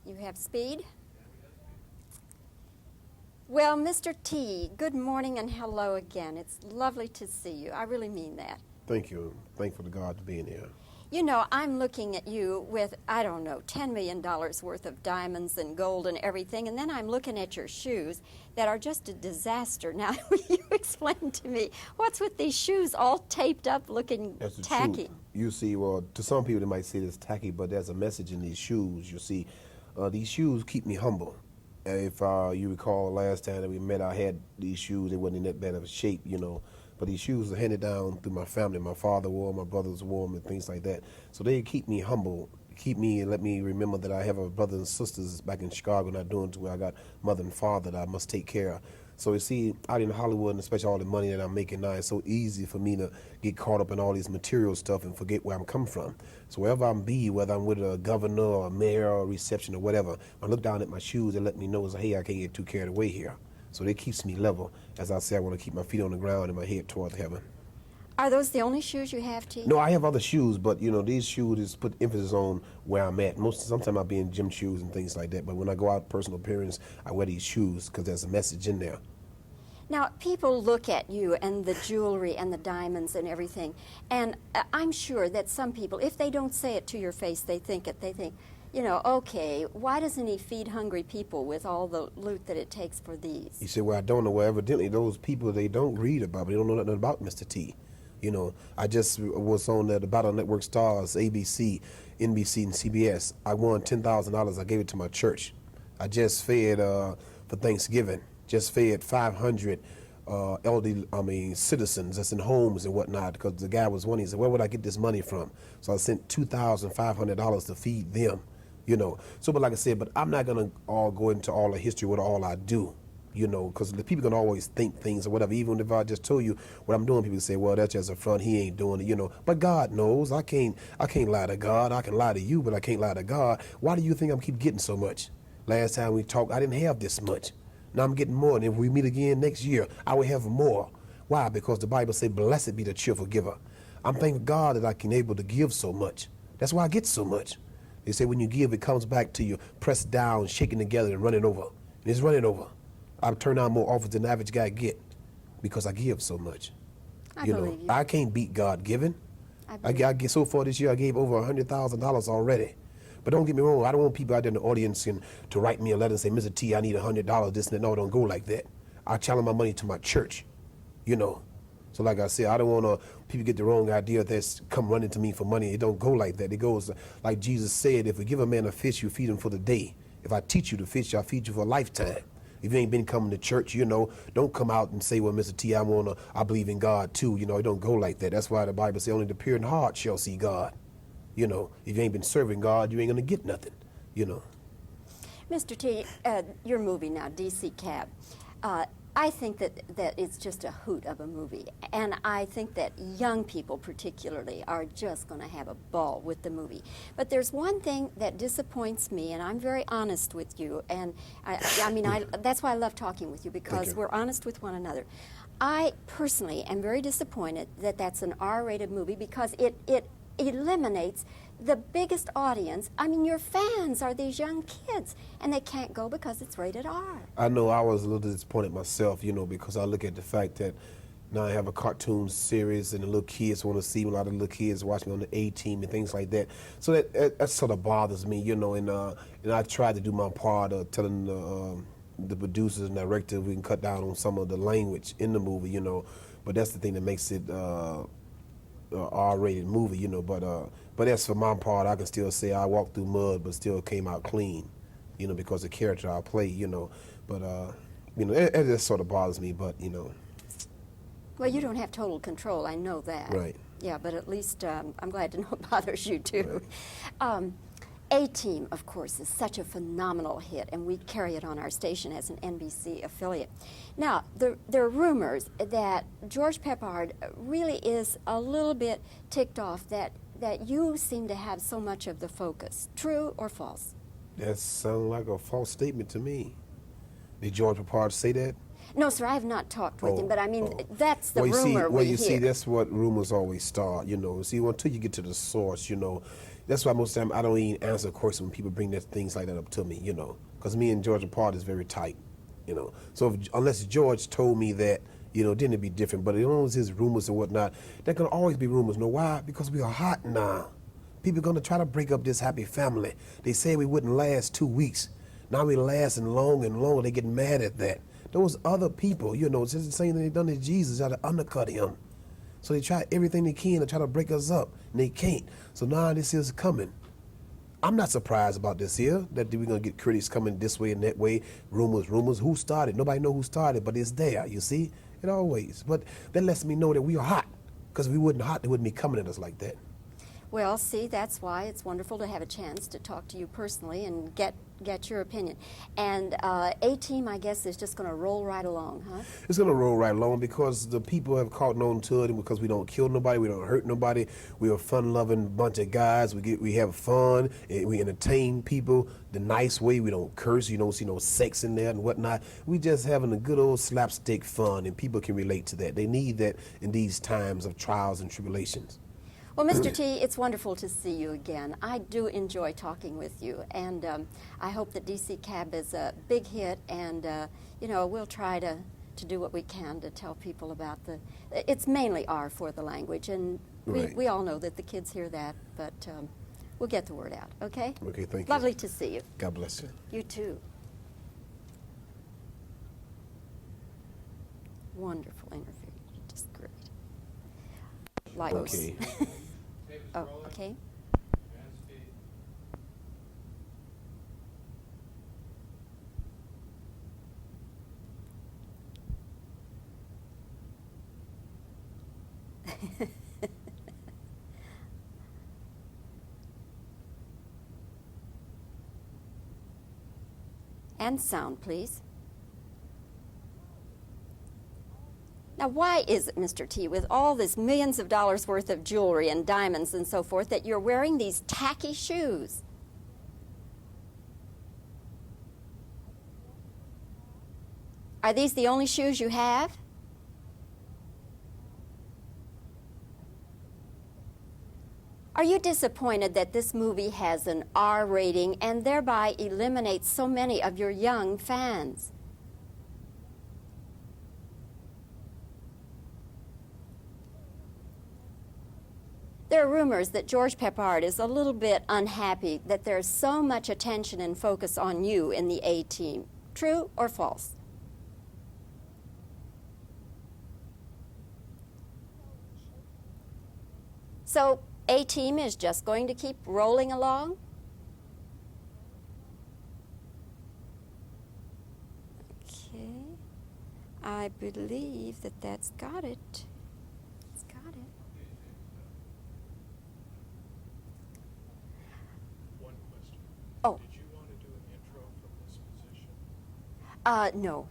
You have speed? Well, Mr. T, good morning and hello again. It's lovely to see you. I really mean that. Thank you. Thankful to God to being here. You know, I'm looking at you with, I don't know, $10 million worth of diamonds and gold and everything, and then I'm looking at your shoes that are just a disaster. Now, you explain to me, what's with these shoes all taped up looking That's the tacky? truth. You see, well, to some people they might say it's tacky, but there's a message in these shoes. You see, these shoes keep me humble. If you recall last time that we met, I had these shoes. They wasn't in that bad of a shape, you know. But these shoes are handed down through my family. My father wore them, my brothers wore them, and things like that. So they keep me humble, keep me and let me remember that I have a brothers and sisters back in Chicago, not doing to where I got mother and father that I must take care of. So you see, out in Hollywood, and especially all the money that I'm making now, it's so easy for me to get caught up in all these material stuff and forget where I'm coming from. So wherever I'm whether I'm with a governor or a mayor or a reception or whatever, when I look down at my shoes, they let me know, hey, I can't get too carried away here. So it keeps me level. As I say, I want to keep my feet on the ground and my head toward heaven. Are those the only shoes you have, T? No, I have other shoes, but you know, these shoes is put emphasis on where I'm at. Sometimes I'll be in gym shoes and things like that, but when I go out personal appearance, I wear these shoes because there's a message in there. Now, people look at you and the jewelry and the diamonds and everything, and I'm sure that some people, if they don't say it to your face, they think, you know, okay, why doesn't he feed hungry people with all the loot that it takes for these? He said, well, I don't know. Well, evidently those people, they don't read about me. They don't know nothing about Mr. T. You know, I just was on the Battle Network Stars, ABC, NBC, and CBS. I won $10,000. I gave it to my church. I just fed, for Thanksgiving, just fed 500 citizens that's in homes and whatnot, because the guy was one, he said, where would I get this money from? So I sent $2,500 to feed them. You know, so but like I said, but I'm not gonna all go into all the history with all I do, you know, because the people can always think things or whatever. Even if I just told you what I'm doing, people say, well, that's just a front. He ain't doing it, you know. But God knows. I can't lie to God. I can lie to you, but I can't lie to God. Why do you think I'm keep getting so much? Last time we talked, I didn't have this much. Now I'm getting more, and if we meet again next year, I will have more. Why? Because the Bible says, "Blessed be the cheerful giver." I'm thanking God that I can able to give so much. That's why I get so much. They say when you give, it comes back to you, pressed down, shaken together, and running over. And it's running over. I turn down more offers than the average guy get because I give so much. I believe you. I can't beat God giving. I get so far this year, I gave over $100,000 already. But don't get me wrong, I don't want people out there in the audience to write me a letter and say, Mr. T, I need $100, this and that. No, it don't go like that. I channel my money to my church, you know. So like I said, I don't want people get the wrong idea that's come running to me for money. It don't go like that. It goes like Jesus said, if we give a man a fish, you feed him for the day. If I teach you to fish, I'll feed you for a lifetime. If you ain't been coming to church, you know, don't come out and say, well, Mr. T, I believe in God too. You know, it don't go like that. That's why the Bible says only the pure in heart shall see God. You know, if you ain't been serving God, you ain't gonna get nothing, you know. Mr. T, your movie now, DC Cab, I think that it's just a hoot of a movie, and I think that young people particularly are just going to have a ball with the movie. But there's one thing that disappoints me, and I'm very honest with you, and that's why I love talking with you, because we're honest with one another. I personally am very disappointed that that's an R-rated movie, because it eliminates the biggest audience. I mean, your fans are these young kids, and they can't go because it's rated R. I know I was a little disappointed myself, you know, because I look at the fact that now I have a cartoon series and the little kids want to see me, a lot of little kids watch me on the A-Team and things like that. So that sort of bothers me, you know, and I tried to do my part of telling the producers and director we can cut down on some of the language in the movie, you know, but that's the thing that makes it R-rated movie, you know, but as for my part, I can still say I walked through mud but still came out clean, you know, because the character I play, you know, but you know, it just sort of bothers me, but you know. Well, you don't have total control, I know that. Right. Yeah, but at least I'm glad to know it bothers you too. Right. A-Team, of course, is such a phenomenal hit, and we carry it on our station as an NBC affiliate. Now, there are rumors that George Peppard really is a little bit ticked off that you seem to have so much of the focus. True or false? That sounds like a false statement to me. Did George Peppard say that? No, sir, I have not talked with him, but I mean, that's the rumor we hear. Well, you see, that's what rumors always start, you know. See, until you get to the source, you know, That's why most of the time I don't even answer questions when people bring things like that up to me, you know, because me and George apart is very tight, you know. So unless George told me that, you know, then it'd be different. But as long as his rumors and whatnot, there can always be rumors. Know why? Because we are hot now. People are going to try to break up this happy family. They said we wouldn't last 2 weeks. Now we lasting long and long. They get mad at that. Those other people, you know, it's just the same thing they done to Jesus, try to undercut him. So they try everything they can to try to break us up, and they can't. So now this is coming. I'm not surprised about this here, that we're going to get critics coming this way and that way. Rumors. Who started? Nobody know who started, but it's there, you see? It always. But that lets me know that we are hot, because if we wasn't hot, they wouldn't be coming at us like that. Well, see, that's why it's wonderful to have a chance to talk to you personally and get your opinion. And A-Team, I guess, is just going to roll right along, huh? It's going to roll right along because the people have caught on to it, because we don't kill nobody, we don't hurt nobody. We're a fun-loving bunch of guys. We have fun, and we entertain people the nice way. We don't curse. You don't see no sex in there and whatnot. We just having a good old slapstick fun, and people can relate to that. They need that in these times of trials and tribulations. Well, Mr. T, it's wonderful to see you again. I do enjoy talking with you, and I hope that DC Cab is a big hit, and you know, we'll try to do what we can to tell people about it's mainly R for the language, and Right. we all know that the kids hear that, but we'll get the word out, okay? Okay, thank you. Lovely to see you. God bless you. You too. Wonderful interview, just great. Lagos. Okay. Oh, okay. And sound, please. Now, why is it, Mr. T, with all this millions of dollars worth of jewelry and diamonds and so forth, that you're wearing these tacky shoes? Are these the only shoes you have? Are you disappointed that this movie has an R rating and thereby eliminates so many of your young fans? There are rumors that George Peppard is a little bit unhappy that there's so much attention and focus on you in the A-Team. True or false? So A-Team is just going to keep rolling along? Okay. I believe that that's got it. It's got it. One question. Oh. Did you want to do an intro from this position? No.